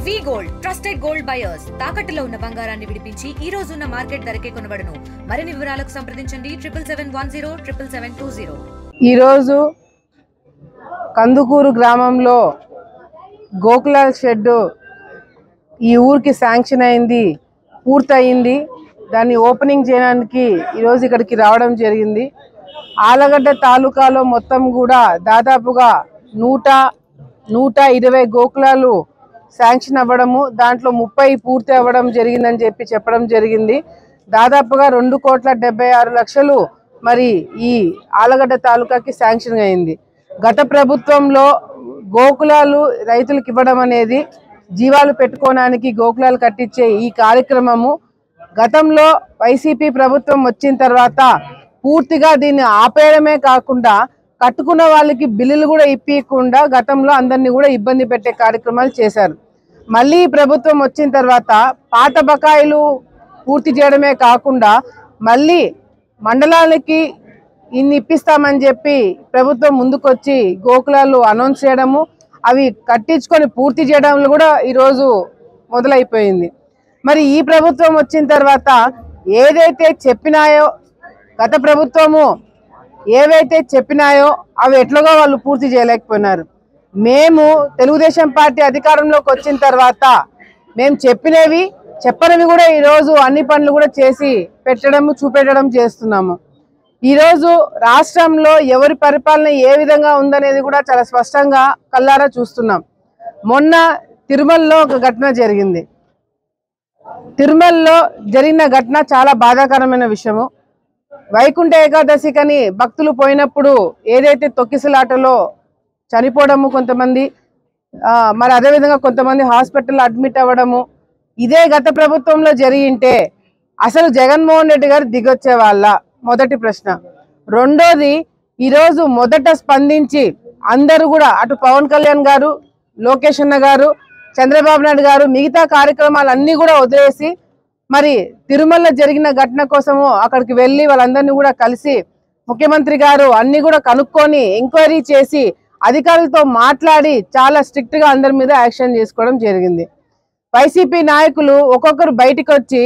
వి gold trusted gold buyers తాకట్టులో ఉన్న బంగారాన్ని విడిపించి ఈ రోజు ఉన్న మార్కెట్ ధరకే కొనబడును. మరిన్ని వివరాలకు సంప్రదించండి 77107720. ఈ రోజు కందుకూరు గ్రామంలో గోకులాల్ షెడ్ ఈ ఊరికి శాంక్షన్ అయింది, పూర్తయింది. దాన్ని ఓపెనింగ్ చేయడానికి ఈరోజు ఇక్కడికి రావడం జరిగింది. ఆలగడ్డ తాలూకాలో మొత్తం కూడా దాదాపుగా 120 గోకులాలు శాంక్షన్ అవ్వడము, దాంట్లో 30 పూర్తి అవ్వడం జరిగిందని చెప్పడం జరిగింది. దాదాపుగా 2,76,00,000 మరి ఈ ఆలగడ్డ తాలూకాకి శాంక్షన్ అయింది. గత ప్రభుత్వంలో గోకులాలు రైతులకు ఇవ్వడం అనేది జీవాలు పెట్టుకోవడానికి గోకులాలు కట్టించే ఈ కార్యక్రమము గతంలో వైసీపీ ప్రభుత్వం వచ్చిన తర్వాత పూర్తిగా దీన్ని ఆపేయడమే కాకుండా కట్టుకున్న వాళ్ళకి బిల్లులు కూడా ఇప్పకుండా గతంలో అందరినీ కూడా ఇబ్బంది పెట్టే కార్యక్రమాలు చేశారు. మళ్ళీ ప్రభుత్వం వచ్చిన తర్వాత పాత బకాయిలు పూర్తి చేయడమే కాకుండా మళ్ళీ మండలాలకి ఇన్ని ఇప్పిస్తామని చెప్పి ప్రభుత్వం ముందుకొచ్చి గోకులాలు అనౌన్స్ చేయడము, అవి కట్టించుకొని పూర్తి చేయడంలో కూడా ఈరోజు మొదలైపోయింది. మరి ఈ ప్రభుత్వం వచ్చిన తర్వాత ఏదైతే చెప్పినాయో గత ప్రభుత్వము ఏవైతే చెప్పినాయో అవి ఎట్లాగో వాళ్ళు పూర్తి చేయలేకపోయినారు. మేము తెలుగుదేశం పార్టీ అధికారంలోకి వచ్చిన తర్వాత మేము చెప్పనివి కూడా ఈరోజు అన్ని పనులు కూడా చేసి చూపెట్టడం చేస్తున్నాము. ఈరోజు రాష్ట్రంలో ఎవరి పరిపాలన ఏ విధంగా ఉందనేది కూడా చాలా స్పష్టంగా కళ్ళారా చూస్తున్నాం. మొన్న తిరుమలలో ఒక ఘటన జరిగింది. తిరుమలలో జరిగిన ఘటన చాలా బాధాకరమైన విషయము. వైకుంఠ ఏకాదశికని భక్తులు పోయినప్పుడు ఏదైతే తొక్కిసలాటలో చనిపోవడము కొంతమంది, మరి అదేవిధంగా కొంతమంది హాస్పిటల్లో అడ్మిట్ అవ్వడము, ఇదే గత ప్రభుత్వంలో జరిగింటే అసలు జగన్మోహన్ రెడ్డి గారు దిగొచ్చే వాళ్ళ? మొదటి ప్రశ్న. రెండోది, ఈరోజు మొదట స్పందించి అందరూ కూడా అటు పవన్ కళ్యాణ్ గారు, లోకేష్ అన్న గారు, చంద్రబాబు నాయుడు గారు మిగతా కార్యక్రమాలన్నీ కూడా వదిలేసి మరి తిరుమలలో జరిగిన ఘటన కోసము అక్కడికి వెళ్ళి వాళ్ళందరినీ కూడా కలిసి ముఖ్యమంత్రి గారు అన్ని కూడా కనుక్కొని ఎంక్వైరీ చేసి అధికారులతో మాట్లాడి చాలా స్ట్రిక్ట్ గా అందరి మీద యాక్షన్ చేసుకోవడం జరిగింది. వైసీపీ నాయకులు ఒక్కొక్కరు బయటకు వచ్చి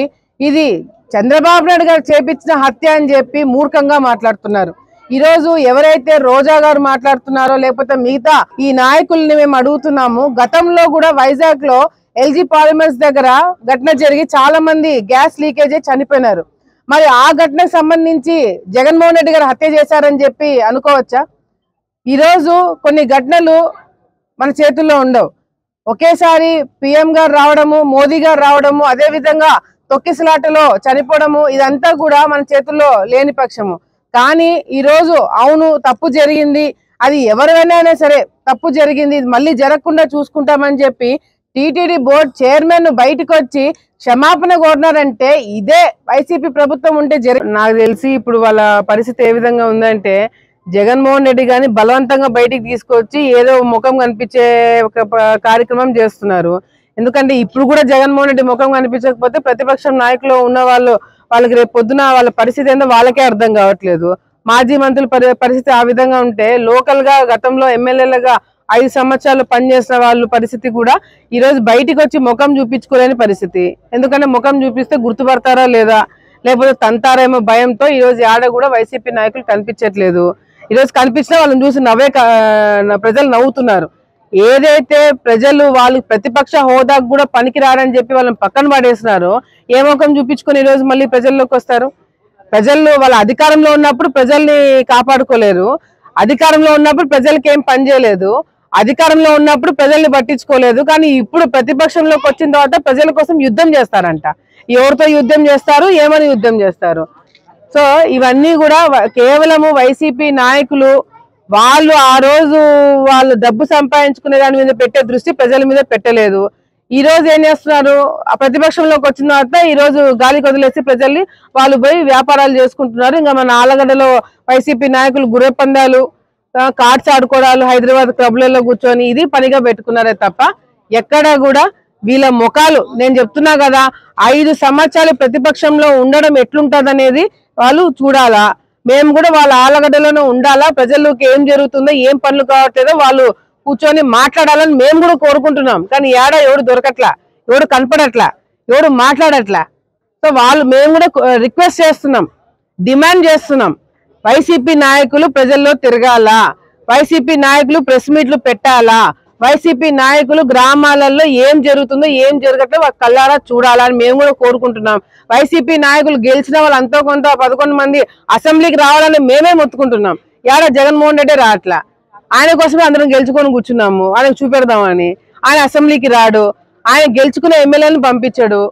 ఇది చంద్రబాబు నాయుడు గారు చేపించిన హత్య అని చెప్పి మూర్ఖంగా మాట్లాడుతున్నారు. ఈరోజు ఎవరైతే రోజా గారు మాట్లాడుతున్నారో లేకపోతే మిగతా ఈ నాయకుల్ని మేము అడుగుతున్నాము, గతంలో కూడా వైజాగ్ లో ఎల్జీ పాలిమర్స్ దగ్గర ఘటన జరిగి చాలా మంది గ్యాస్ లీకేజ్ చనిపోయినారు. మరి ఆ ఘటనకు సంబంధించి జగన్మోహన్ రెడ్డి గారు హత్య చేశారని చెప్పి అనుకోవచ్చా? ఈరోజు కొన్ని ఘటనలు మన చేతుల్లో ఉండవు. ఒకేసారి పిఎం గారు రావడము, మోదీ గారు రావడము, అదే విధంగా తొక్కిసలాటలో చనిపోవడము, ఇదంతా కూడా మన చేతుల్లో లేని పక్షము. కానీ ఈరోజు అవును తప్పు జరిగింది, అది ఎవరైనా సరే తప్పు జరిగింది, మళ్ళీ జరగకుండా చూసుకుంటామని చెప్పి టీటీడీ బోర్డు చైర్మన్ బయటకు వచ్చి క్షమాపణ కోరినారంటే ఇదే వైసీపీ ప్రభుత్వం ఉంటే నాకు తెలిసి ఇప్పుడు వాళ్ళ పరిస్థితి ఏ విధంగా ఉందంటే జగన్మోహన్ రెడ్డి గాని బలవంతంగా బయటికి తీసుకొచ్చి ఏదో ముఖం కనిపించే ఒక కార్యక్రమం చేస్తున్నారు. ఎందుకంటే ఇప్పుడు కూడా జగన్మోహన్ రెడ్డి ముఖం కనిపించకపోతే ప్రతిపక్షం నాయకులు ఉన్న వాళ్ళకి రేపు పొద్దున వాళ్ళ పరిస్థితి ఏందో వాళ్ళకే అర్థం కావట్లేదు. మాజీ మంత్రుల పరిస్థితి ఆ విధంగా ఉంటే లోకల్ గా గతంలో ఎమ్మెల్యేలుగా 5 సంవత్సరాలు పనిచేసిన వాళ్ళ పరిస్థితి కూడా ఈ రోజు బయటికి వచ్చి ముఖం చూపించుకోలేని పరిస్థితి. ఎందుకంటే ముఖం చూపిస్తే గుర్తుపడతారా లేదా, లేకపోతే తంతారేమో భయంతో ఈ రోజు ఆడ కూడా వైసీపీ నాయకులు కనిపించట్లేదు. ఈరోజు కనిపించినా వాళ్ళని చూసి ప్రజలు నవ్వుతున్నారు. ఏదైతే ప్రజలు వాళ్ళు ప్రతిపక్ష హోదాకు కూడా పనికి రారని చెప్పి వాళ్ళని పక్కన పడేసినారో ఏ ముఖం చూపించుకొని ఈరోజు మళ్ళీ ప్రజల్లోకి వస్తారు? ప్రజలు వాళ్ళ అధికారంలో ఉన్నప్పుడు ప్రజల్ని కాపాడుకోలేరు, అధికారంలో ఉన్నప్పుడు ప్రజలకి ఏం పని చేయలేదు, అధికారంలో ఉన్నప్పుడు ప్రజల్ని పట్టించుకోలేదు. కానీ ఇప్పుడు ప్రతిపక్షంలోకి వచ్చిన తర్వాత ప్రజల కోసం యుద్ధం చేస్తారంట. ఎవరితో యుద్ధం చేస్తారు, ఏమని యుద్ధం చేస్తారు? సో ఇవన్నీ కూడా కేవలము వైసీపీ నాయకులు వాళ్ళు ఆ రోజు వాళ్ళు డబ్బు సంపాదించుకునే దాని మీద పెట్టే దృష్టి ప్రజల మీద పెట్టలేదు. ఈ రోజు ఏం చేస్తున్నారు, ఆ ప్రతిపక్షంలోకి వచ్చిన తర్వాత ఈ రోజు గాలికి వదిలేసి ప్రజల్ని వాళ్ళు పోయి వ్యాపారాలు చేసుకుంటున్నారు. ఇంకా మన ఆలగడ్డలో వైసీపీ నాయకులు గుర్రె పందాలు, కార్డ్స్ ఆడుకోవడాలు, హైదరాబాద్ క్లబ్లలో కూర్చొని ఇది పనిగా పెట్టుకున్నారే తప్ప ఎక్కడా కూడా వీళ్ళ ముఖాలు నేను చెప్తున్నా కదా 5 సంవత్సరాలు ప్రతిపక్షంలో ఉండడం ఎట్లుంటది అనేది వాళ్ళు చూడాలా. మేము కూడా వాళ్ళ ఆలగడ్డలోనే ఉండాలా, ప్రజల్లోకి ఏం జరుగుతుందో ఏం పనులు కావట్లేదో వాళ్ళు కూర్చొని మాట్లాడాలని మేము కూడా కోరుకుంటున్నాం. కానీ ఎవడు దొరకట్లా, ఎవడు కనపడట్లా, ఎవడు మాట్లాడట్లా. సో మేము కూడా రిక్వెస్ట్ చేస్తున్నాం, డిమాండ్ చేస్తున్నాం, వైసీపీ నాయకులు ప్రజల్లో తిరగాల, వైసీపీ నాయకులు ప్రెస్ మీట్లు పెట్టాలా, వైసీపీ నాయకులు గ్రామాలలో ఏం జరుగుతుందో ఏం జరగట్లేదు కళ్ళారా చూడాలని మేము కూడా కోరుకుంటున్నాం. వైసీపీ నాయకులు గెలిచిన వాళ్ళు అంతో కొంత 11 మంది అసెంబ్లీకి రావాలని మేమే మొత్తుకుంటున్నాం. జగన్మోహన్ రెడ్డి రావట్లా, ఆయన కోసమే అందరం గెలుచుకొని కూర్చున్నాము, ఆయనకు చూపెడదామని. ఆయన అసెంబ్లీకి రాడు, ఆయన గెలుచుకునే ఎమ్మెల్యేలను పంపించాడు.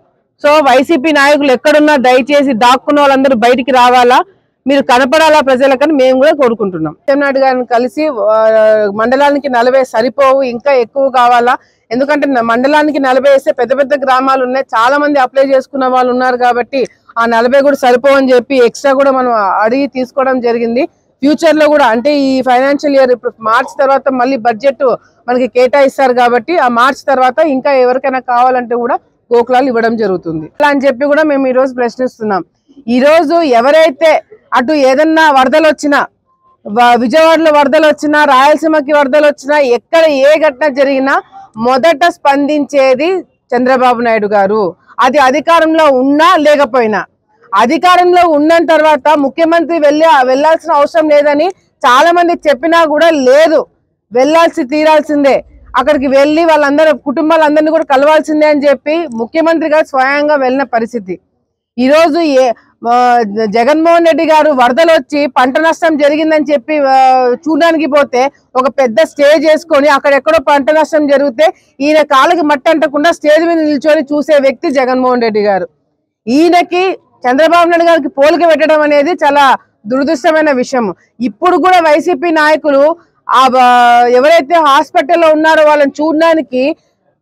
సో వైసీపీ నాయకులు ఎక్కడున్నా దయచేసి దాక్కున్న వాళ్ళందరూ బయటికి రావాలా, మీరు కనపడాలా ప్రజలకని మేము కూడా కోరుకుంటున్నాం. నాయుడు గారిని కలిసి మండలానికి 40 సరిపోవు, ఇంకా ఎక్కువ కావాలా. ఎందుకంటే మండలానికి 40 వేస్తే పెద్ద పెద్ద గ్రామాలు ఉన్నాయి, చాలా మంది అప్లై చేసుకున్న వాళ్ళు ఉన్నారు కాబట్టి ఆ 40 కూడా సరిపోవని చెప్పి ఎక్స్ట్రా కూడా మనం అడిగి తీసుకోవడం జరిగింది. ఫ్యూచర్ లో కూడా అంటే ఈ ఫైనాన్షియల్ ఇయర్ ఇప్పుడు మార్చ్ తర్వాత మళ్ళీ బడ్జెట్ మనకి కేటాయిస్తారు కాబట్టి ఆ మార్చ్ తర్వాత ఇంకా ఎవరికైనా కావాలంటే కూడా గోకులాలు ఇవ్వడం జరుగుతుంది. అలా అని చెప్పి కూడా మేము ఈ రోజు ప్రశ్నిస్తున్నాం. ఈ రోజు ఎవరైతే అటు ఏదన్నా వరదలు వచ్చినా, విజయవాడలో వరదలు వచ్చినా, రాయలసీమకి వరదలు వచ్చినా, ఎక్కడ ఏ ఘటన జరిగినా మొదట స్పందించేది చంద్రబాబు నాయుడు గారు. అది అధికారంలో ఉన్నా లేకపోయినా. అధికారంలో ఉన్న తర్వాత ముఖ్యమంత్రి వెళ్లాల్సిన అవసరం లేదని చాలా మంది చెప్పినా కూడా లేదు, తీరాల్సిందే, అక్కడికి వెళ్ళి వాళ్ళందరూ కుటుంబాలందరినీ కూడా కలవాల్సిందే అని చెప్పి ముఖ్యమంత్రి గారు స్వయంగా వెళ్ళిన పరిస్థితి. ఈరోజు జగన్మోహన్ రెడ్డి గారు వరదలు వచ్చి పంట నష్టం జరిగిందని చెప్పి చూడడానికి పోతే ఒక పెద్ద స్టేజ్ వేసుకొని అక్కడెక్కడో పంట నష్టం జరిగితే ఈయన కాళ్ళకి మట్టి అంటకుండా స్టేజ్ మీద నిల్చొని చూసే వ్యక్తి జగన్మోహన్ రెడ్డి గారు. ఈయనకి చంద్రబాబు నాయుడు గారికి పోలిక పెట్టడం అనేది చాలా దురదృష్టమైన విషయం. ఇప్పుడు కూడా వైసీపీ నాయకులు ఎవరైతే హాస్పిటల్లో ఉన్నారో వాళ్ళని చూడడానికి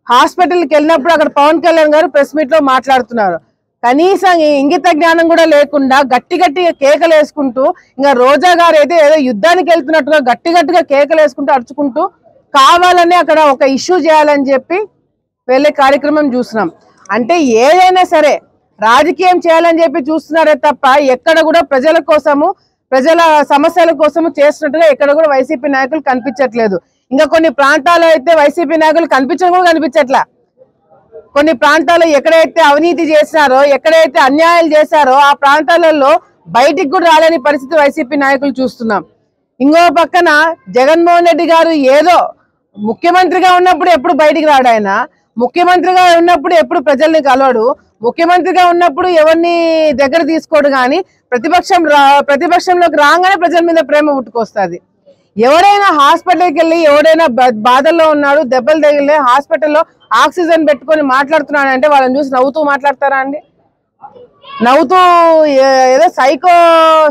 హాస్పిటల్కి వెళ్ళినప్పుడు అక్కడ పవన్ కళ్యాణ్ గారు ప్రెస్ మీట్ లో మాట్లాడుతున్నారు. కనీసం ఇంగిత జ్ఞానం కూడా లేకుండా గట్టిగా కేకలు వేసుకుంటూ, ఇంకా రోజా గారు అయితే ఏదో యుద్ధానికి వెళ్తున్నట్టుగా గట్టిగా కేకలు వేసుకుంటూ అరుచుకుంటూ కావాలని అక్కడ ఒక ఇష్యూ చేయాలని చెప్పి వెళ్ళే కార్యక్రమం చూస్తున్నాం. అంటే ఏదైనా సరే రాజకీయం చేయాలని చెప్పి చూస్తున్నారే తప్ప ఎక్కడ కూడా ప్రజల కోసము, ప్రజల సమస్యల కోసము చేస్తున్నట్టుగా ఎక్కడ కూడా వైసీపీ నాయకులు కనిపించట్లేదు. ఇంకా కొన్ని ప్రాంతాల్లో అయితే వైసీపీ నాయకులు కనిపించట్లా. కొన్ని ప్రాంతాల్లో ఎక్కడైతే అవినీతి చేశారో, ఎక్కడైతే అన్యాయాలు చేశారో ఆ ప్రాంతాలలో బయటికి కూడా రాలేని పరిస్థితి వైసీపీ నాయకులు చూస్తున్నాం. ఇంకో పక్కన జగన్మోహన్ రెడ్డి గారు ఏదో ముఖ్యమంత్రిగా ఉన్నప్పుడు ఎప్పుడు బయటికి రాడు, ఆయన ముఖ్యమంత్రిగా ఉన్నప్పుడు ఎప్పుడు ప్రజల్ని కలవడు, ముఖ్యమంత్రిగా ఉన్నప్పుడు ఎవరిని దగ్గర తీసుకోడు. కానీ ప్రతిపక్షంలోకి రాగానే ప్రజల మీద ప్రేమ పుట్టుకొస్తుంది. ఎవరైనా హాస్పిటల్కి వెళ్ళి ఎవరైనా బాధల్లో ఉన్నాడు, దెబ్బలు తగిలే హాస్పిటల్లో ఆక్సిజన్ పెట్టుకొని మాట్లాడుతున్నాడంటే వాళ్ళని చూసి నవ్వుతూ మాట్లాడతారా అండి? నవ్వుతూ ఏదో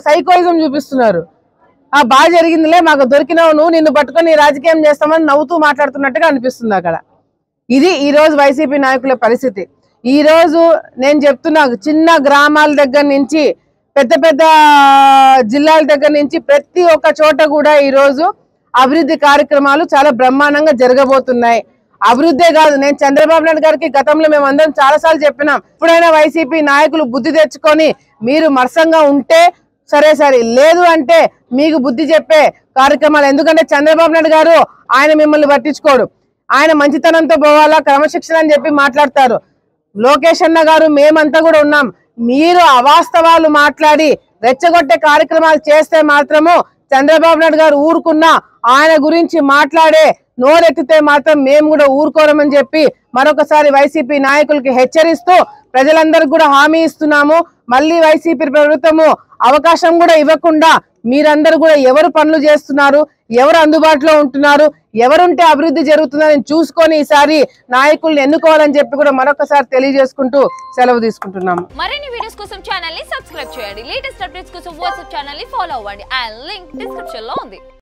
సైకోయిజం చూపిస్తున్నారు. బాగా జరిగిందిలే, మాకు దొరికినావు, నువ్వు నిన్ను పట్టుకొని రాజకీయం చేస్తామని నవ్వుతూ మాట్లాడుతున్నట్టుగా అనిపిస్తుంది అక్కడ. ఇది ఈ రోజు వైసీపీ నాయకుల పరిస్థితి. ఈ రోజు నేను చెప్తున్నా, చిన్న గ్రామాల దగ్గర నుంచి పెద్ద పెద్ద జిల్లాల దగ్గర నుంచి ప్రతి ఒక్క చోట కూడా ఈ రోజు అభివృద్ధి కార్యక్రమాలు చాలా బ్రహ్మాండంగా జరగబోతున్నాయి. అభివృద్ధే కాదు, నేను చంద్రబాబు నాయుడు గారికి గతంలో మేము అందరం చాలాసార్లు చెప్పినాం, ఇప్పుడైనా వైసీపీ నాయకులు బుద్ధి తెచ్చుకొని మీరు మరసంగా ఉంటే సరే, లేదు అంటే మీకు బుద్ధి చెప్పే కార్యక్రమాలు. ఎందుకంటే చంద్రబాబు నాయుడు గారు ఆయన మిమ్మల్ని పట్టించుకోడు, ఆయన మంచితనంతో పోవాలా, క్రమశిక్షణ అని చెప్పి మాట్లాడతారు. లోకేష్ అన్న గారు మేమంతా కూడా ఉన్నాం, మీరు అవాస్తవాలు మాట్లాడి రెచ్చగొట్టే కార్యక్రమాలు చేస్తే మాత్రము చంద్రబాబు నాయుడు గారు ఊరుకున్నా, ఆయన గురించి మాట్లాడే నోరెత్తితే మాత్రం మేము కూడా ఊరుకోరమని చెప్పి మరొకసారి వైసీపీ నాయకులకి హెచ్చరిస్తూ ప్రజలందరికీ కూడా హామీ ఇస్తున్నాము. మళ్ళీ వైసీపీ ప్రభుత్వము అవకాశం కూడా ఇవ్వకుండా మీరందరూ కూడా ఎవరు పనులు చేస్తున్నారు, ఎవరు అందుబాటులో ఉంటున్నారు, ఎవరుంటే అభివృద్ధి జరుగుతుందని చూసుకొని ఈసారి నాయకుల్ని ఎన్నుకోవాలని చెప్పి కూడా మరొకసారి తెలియజేసుకుంటూ సెలవు తీసుకుంటున్నాము. మరిన్ని వీడియోస్ కోసం ఛానల్ ని సబ్స్క్రైబ్ చేయండి. లేటెస్ట్ అప్డేట్స్ కోసం వాట్సాప్ ఛానల్ ని ఫాలో అవ్వండి. ఆ లింక్ డిస్క్రిప్షన్ లో ఉంది.